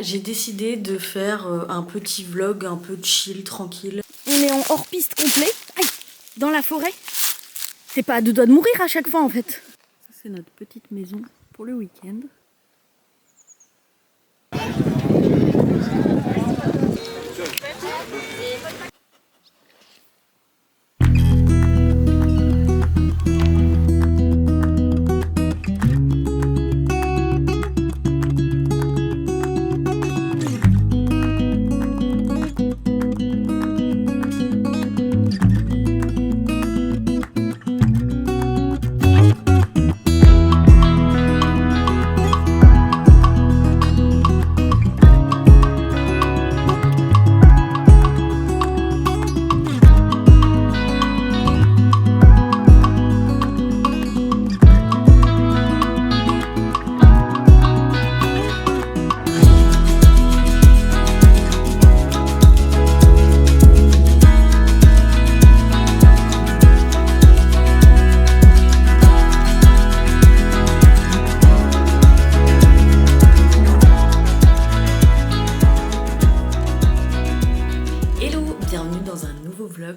J'ai décidé de faire un petit vlog un peu chill, tranquille. On est en hors-piste complet, aïe, dans la forêt. T'es pas à deux doigts de mourir à chaque fois en fait. Ça c'est notre petite maison pour le week-end.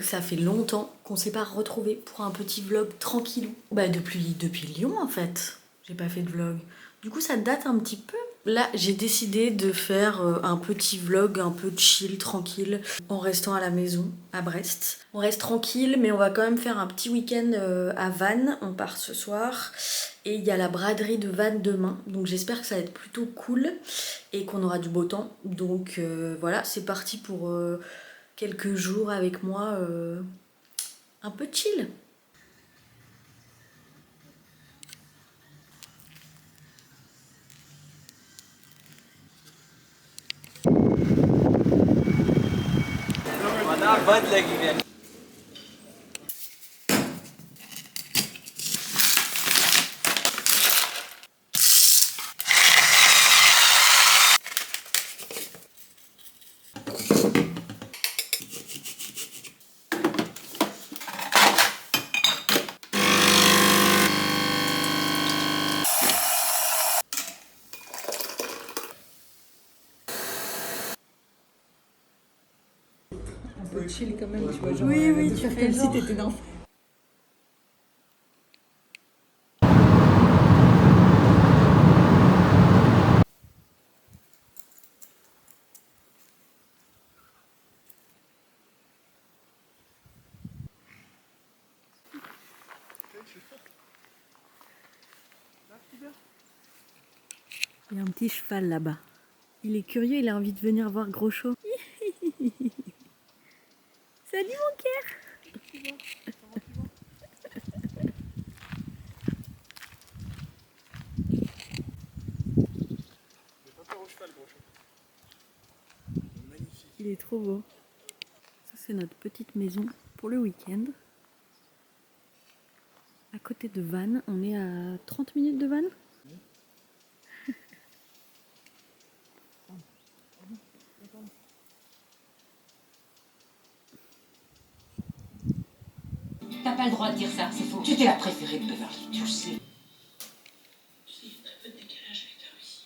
Ça fait longtemps qu'on s'est pas retrouvés pour un petit vlog tranquillou. Depuis Lyon en fait, j'ai pas fait de vlog. Du coup ça date un petit peu. Là j'ai décidé de faire un petit vlog un peu chill, tranquille, en restant à la maison à Brest. On reste tranquille mais on va quand même faire un petit week-end à Vannes. On part ce soir et il y a la braderie de Vannes demain. Donc j'espère que ça va être plutôt cool et qu'on aura du beau temps. Donc voilà, c'est parti pour... quelques jours avec moi un peu chill. Chill quand même, tu vois, genre, Oui, de tu faire fais comme genre. si t'étais dans... Il y a un petit cheval là-bas. Il est curieux, il a envie de venir voir Gros-Chaud. Salut mon cœur. Il est trop beau. Ça c'est notre petite maison pour le week-end. À côté de Vannes, on est à 30 minutes de Vannes. T'as pas le droit de dire ça, c'est faux. Tu étais la préférée de Beverly, tu le sais. Il y a très peu de décalage avec ta Russie.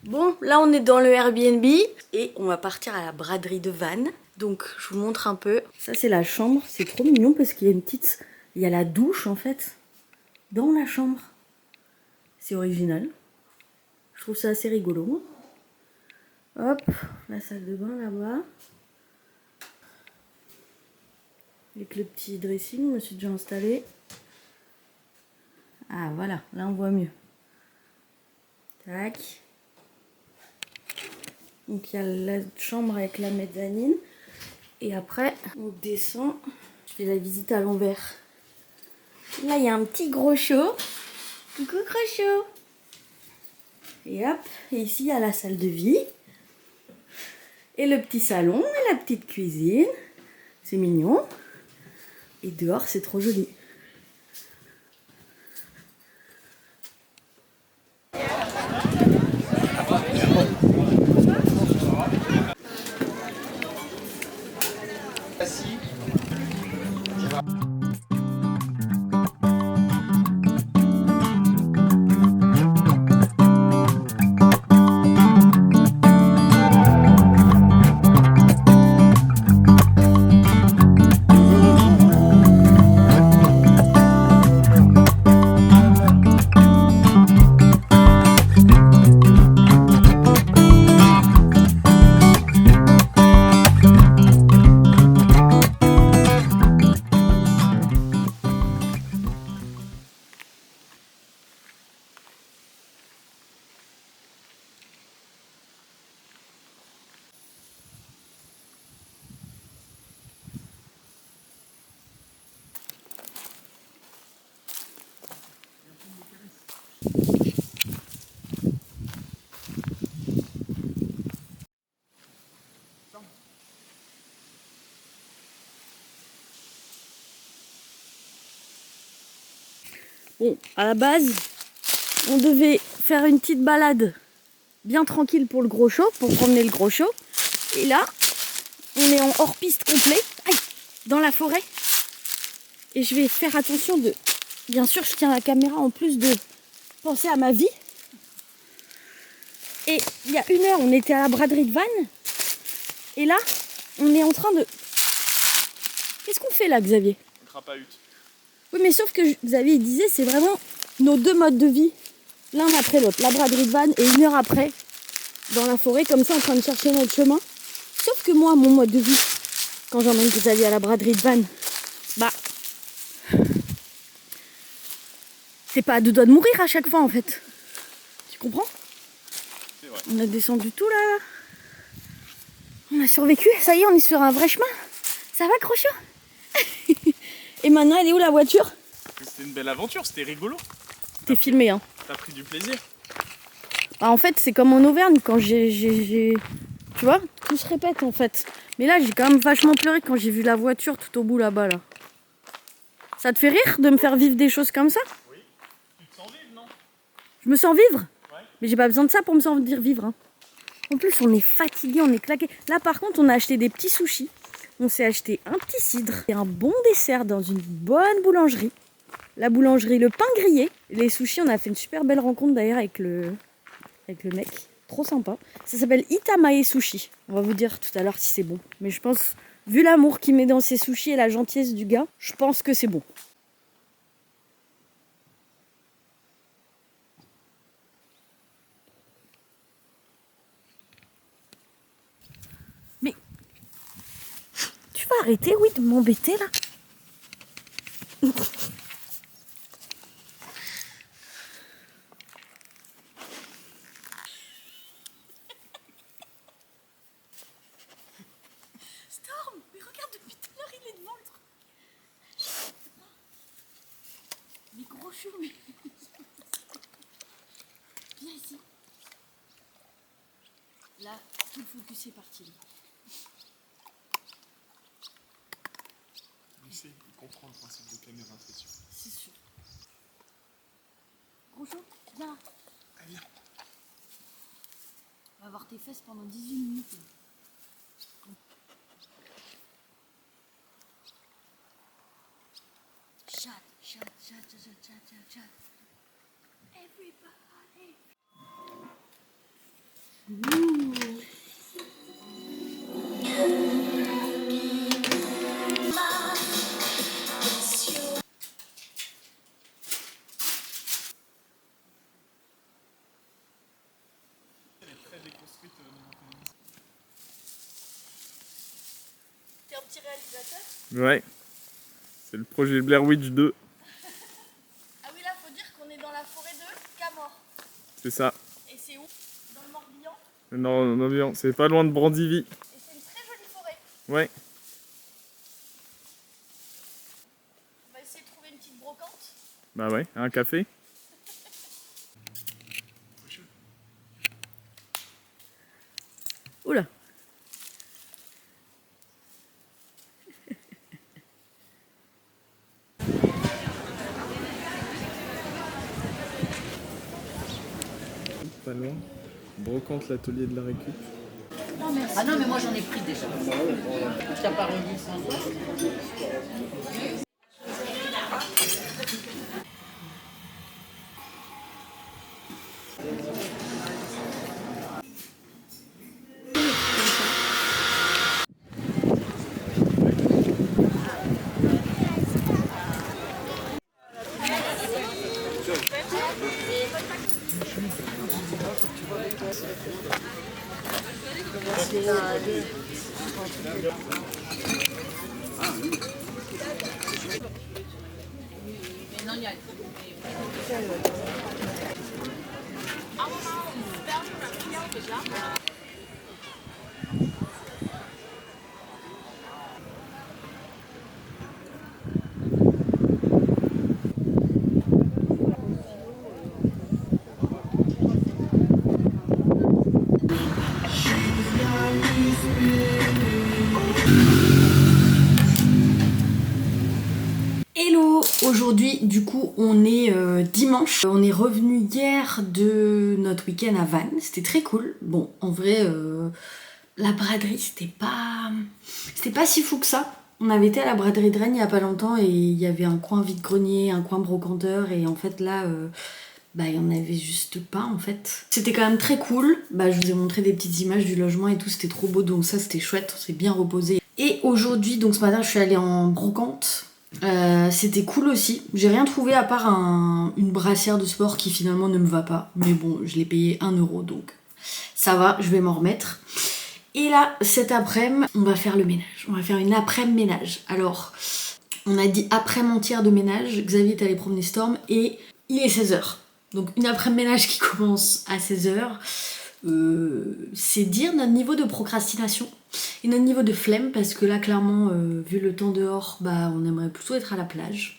Bon, là on est dans le Airbnb et on va partir à la braderie de Vannes. Donc je vous montre un peu. Ça c'est la chambre, c'est trop mignon parce qu'il y a une petite... Il y a la douche en fait dans la chambre. C'est original. Je trouve ça assez rigolo. Hop, la salle de bain là-bas. Avec le petit dressing, je me suis déjà installée. Ah voilà, là on voit mieux. Tac. Donc il y a la chambre avec la mezzanine. Et après, on descend. Je fais la visite à l'envers. Là, il y a un petit Gros-Chaud. Coucou Gros-Chaud. Et hop, et ici, il y a la salle de vie. Et le petit salon et la petite cuisine. C'est mignon. Et dehors, c'est trop joli. Bon, à la base, on devait faire une petite balade bien tranquille pour le gros show, pour promener le gros show. Et là, on est en hors-piste complet, aïe, dans la forêt. Et je vais faire attention de... Bien sûr, je tiens la caméra en plus de penser à ma vie. Et il y a 1 heure, on était à la braderie de Vannes. Et là, on est en train de... Qu'est-ce qu'on fait là, Xavier? On crapahute. Oui, mais sauf que Xavier il disait, c'est vraiment nos 2 modes de vie, l'un après l'autre. La braderie de Vannes et 1 heure après, dans la forêt, comme ça, en train de chercher notre chemin. Sauf que moi, mon mode de vie, quand j'emmène Xavier à la braderie de Vannes, bah, t'es pas à 2 doigts de mourir à chaque fois, en fait. Tu comprends? C'est vrai. On a descendu tout là. On a survécu, ça y est, on est sur un vrai chemin. Ça va, Crochot? Et maintenant, elle est où la voiture? C'était une belle aventure, c'était rigolo. T'es filmé, hein? T'as pris du plaisir. Bah, en fait, c'est comme en Auvergne, quand j'ai... Tu vois, tout se répète en fait. Mais là, j'ai quand même vachement pleuré quand j'ai vu la voiture tout au bout là-bas, là. Ça te fait rire de me faire vivre des choses comme ça? Oui. Tu te sens vivre, non? Je me sens vivre? Ouais. Mais j'ai pas besoin de ça pour me sentir vivre, hein. En plus, on est fatigué, on est claqué. Là, par contre, on a acheté des petits sushis. On s'est acheté un petit cidre et un bon dessert dans une bonne boulangerie. La boulangerie Le Pain Grillé. Les sushis, on a fait une super belle rencontre d'ailleurs avec le mec. Trop sympa. Ça s'appelle Itamae Sushi. On va vous dire tout à l'heure si c'est bon. Mais je pense, vu l'amour qu'il met dans ses sushis et la gentillesse du gars, je pense que c'est bon. Mais tu vas arrêter, oui, de m'embêter là? Storm, mais regarde, depuis tout à l'heure, il est devant le truc. Mais gros chou, mais... Viens ici. Là, tout le focus est parti. Il sait, il comprend le principe de caméra, c'est sûr. C'est sûr. Gros chou, viens. Allez, viens. On va voir tes fesses pendant 18 minutes. Chat, chat, chat, chat, chat, chat, chat. Everybody. Elle est très déconstruite au niveau féministe. T'es un petit réalisateur? Ouais. C'est le projet Blair Witch 2. Ah oui, là, faut dire qu'on est dans la forêt de Camors. C'est ça. Et c'est où? Dans le Morbihan. Non, non, non, c'est pas loin de Brandivy. Et c'est une très jolie forêt. Ouais. On va essayer de trouver une petite brocante. Bah ouais, un café. Oula. Pas loin. Brocante, l'atelier de la récup. Ah non, mais moi j'en ai pris déjà. Tu n'as pas réuni sans doute. Hello! Aujourd'hui, du coup, on est dimanche. On est revenu hier de notre week-end à Vannes. C'était très cool. Bon, en vrai, la braderie, c'était pas si fou que ça. On avait été à la braderie de Rennes il y a pas longtemps et il y avait un coin vide-grenier, un coin brocanteur et en fait là, il y en avait juste pas en fait. C'était quand même très cool. Je vous ai montré des petites images du logement et tout, c'était trop beau donc ça c'était chouette, on s'est bien reposé. Et aujourd'hui, donc ce matin, je suis allée en brocante. C'était cool aussi. J'ai rien trouvé à part une brassière de sport qui finalement ne me va pas. Mais bon, je l'ai payé 1 € donc ça va, je vais m'en remettre. Et là, cet après-midi, on va faire le ménage. On va faire une après-midi ménage. Alors, on a dit après-midi entière de ménage. Xavier est allé promener Storm et il est 16h. Donc une après-midi ménage qui commence à 16h. C'est dire notre niveau de procrastination et notre niveau de flemme parce que là clairement vu le temps dehors on aimerait plutôt être à la plage.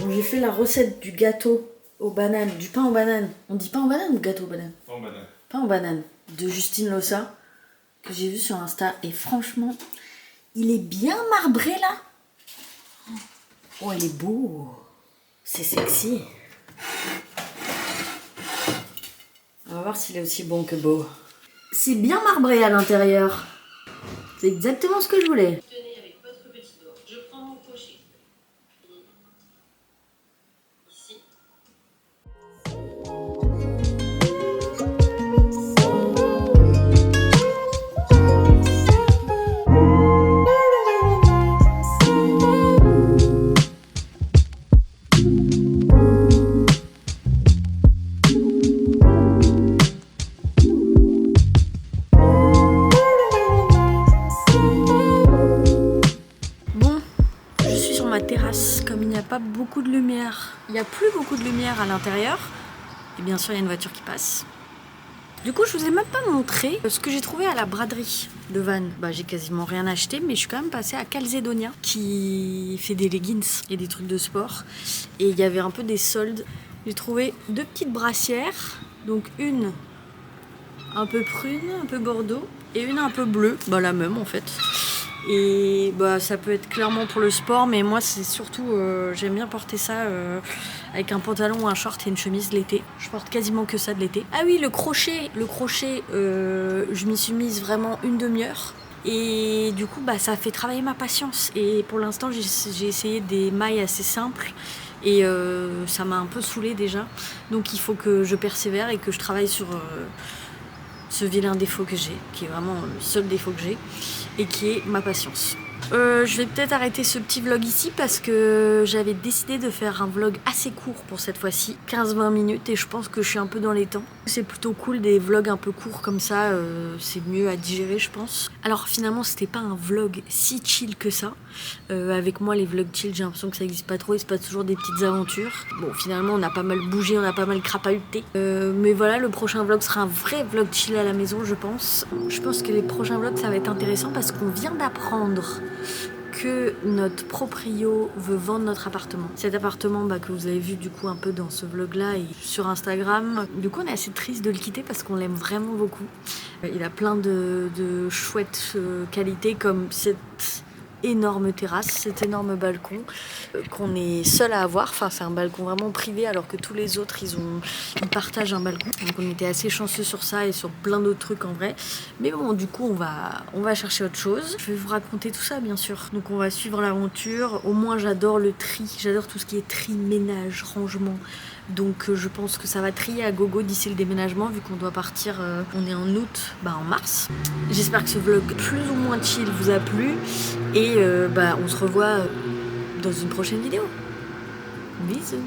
J'ai fait la recette du gâteau aux bananes, du pain aux bananes. On dit pain aux bananes ou gâteau aux bananes? Pain aux bananes. Pain aux bananes de Justine Lossa que j'ai vu sur Insta et franchement, il est bien marbré là. Oh, il est beau. C'est sexy. On va voir s'il est aussi bon que beau. C'est bien marbré à l'intérieur. C'est exactement ce que je voulais. Tenez avec votre petit doigt. Je prends mon crochet. Ici. Terrasse, comme il n'y a pas beaucoup de lumière, il n'y a plus beaucoup de lumière à l'intérieur, et bien sûr il y a une voiture qui passe. Du coup je vous ai même pas montré ce que j'ai trouvé à la braderie de Vannes. J'ai quasiment rien acheté, mais je suis quand même passée à Calzedonia qui fait des leggings et des trucs de sport, et il y avait un peu des soldes. J'ai trouvé 2 petites brassières, donc une un peu prune, un peu bordeaux, et une un peu bleue, la même en fait. Et ça peut être clairement pour le sport, mais moi c'est surtout j'aime bien porter ça avec un pantalon ou un short et une chemise l'été. Je porte quasiment que ça de l'été. Ah oui, le crochet, je m'y suis mise vraiment une demi-heure. Et du coup ça fait travailler ma patience. Et pour l'instant j'ai essayé des mailles assez simples. Et ça m'a un peu saoulée déjà. Donc il faut que je persévère et que je travaille sur ce vilain défaut que j'ai, qui est vraiment le seul défaut que j'ai, et qui est ma patience. Je vais peut-être arrêter ce petit vlog ici parce que j'avais décidé de faire un vlog assez court pour cette fois-ci, 15-20 minutes, et je pense que je suis un peu dans les temps. C'est plutôt cool des vlogs un peu courts comme ça, c'est mieux à digérer je pense. Alors finalement c'était pas un vlog si chill que ça. Avec moi les vlogs chill j'ai l'impression que ça existe pas trop, il se passe toujours des petites aventures. Bon finalement on a pas mal bougé, on a pas mal crapahuté. Mais voilà, le prochain vlog sera un vrai vlog chill à la maison je pense. Je pense que les prochains vlogs ça va être intéressant parce qu'on vient d'apprendre que notre proprio veut vendre notre appartement. Cet appartement que vous avez vu du coup un peu dans ce vlog là et sur Instagram. Du coup on est assez triste de le quitter parce qu'on l'aime vraiment beaucoup. Il a plein de chouettes qualités comme cette énorme terrasse, cet énorme balcon qu'on est seul à avoir. Enfin c'est un balcon vraiment privé alors que tous les autres ils partagent un balcon. Donc on était assez chanceux sur ça et sur plein d'autres trucs en vrai. Mais bon du coup on va chercher autre chose. Je vais vous raconter tout ça bien sûr. Donc on va suivre l'aventure. Au moins j'adore le tri, j'adore tout ce qui est tri, ménage, rangement. Donc je pense que ça va trier à gogo d'ici le déménagement vu qu'on doit partir, on est en août, en mars. J'espère que ce vlog plus ou moins chill vous a plu et on se revoit dans une prochaine vidéo. Bisous.